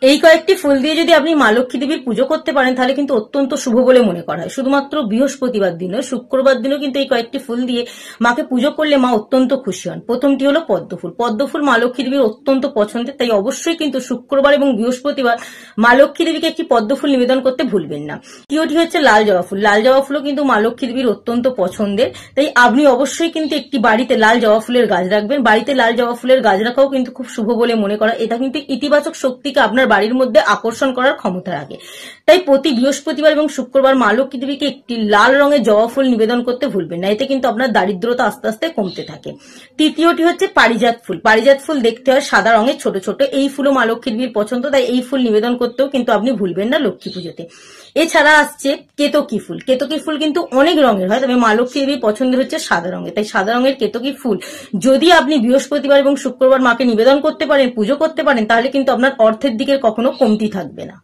এই কয়েকটি ফুল দিয়ে যদি আপনি মা লক্ষ্মী দেবীর পুজো করতে পারেন তাহলে কিন্তু অত্যন্ত শুভ বলে মনে করা হয়। শুধুমাত্র বৃহস্পতিবার দিন নয়, শুক্রবার দিনও কিন্তু এই কয়েকটি ফুল দিয়ে মাকে পুজো করলে মা অত্যন্ত খুশি হন। প্রথমটি হলো পদ্মফুল। পদ্মফুল মা লক্ষ্মী দেবীর অত্যন্ত পছন্দের, তাই অবশ্যই কিন্তু শুক্রবার এবং বৃহস্পতিবার মা লক্ষ্মী দেবীকে একটি পদ্মফুল নিবেদন করতে ভুলবেন না। দ্বিতীয়টি হচ্ছে লাল জবা ফুল। লাল জবা ফুলও কিন্তু মা লক্ষ্মী দেবীর অত্যন্ত পছন্দের, তাই আপনি অবশ্যই কিন্তু একটি বাড়িতে লাল জবা ফুলের গাছ রাখবেন। বাড়িতে লাল জবা ফুলের গাছ রাখাও কিন্তু খুব শুভ বলে মনে করা। এটা কিন্তু ইতিবাচক শক্তিকে আপনার বাড়ির মধ্যে আকর্ষণ করার ক্ষমতা রাখে। তাই প্রতি বৃহস্পতিবার এবং শুক্রবার মা লক্ষ্মী দেবীকে একটি লাল রঙের জবা ফুল নিবেদন করতে ভুলবেন না, এতে কিন্তু আপনার দারিদ্রতা আস্তে আস্তে কমতে থাকে। তৃতীয়টি হচ্ছে পারিজাত ফুল। পারিজাত ফুল দেখতে হয় সাদা রঙের ছোট ছোট, এই ফুলও মা লক্ষ্মী দেবীর পছন্দ, তাই এই ফুল নিবেদন করতেও কিন্তু আপনি ভুলবেন না লক্ষ্মী পুজোতে। এছাড়া আসছে কেতকী ফুল। কেতকী ফুল কিন্তু অনেক রঙের হয়, তবে মা লক্ষ্মী দেবীর পছন্দের হচ্ছে সাদা রঙের, তাই সাদা রঙের কেতকী ফুল যদি আপনি বৃহস্পতিবার এবং শুক্রবার মাকে নিবেদন করতে পারেন, পুজো করতে পারেন, তাহলে কিন্তু আপনার অর্থের দিকের কখনো কমতি থাকবে না।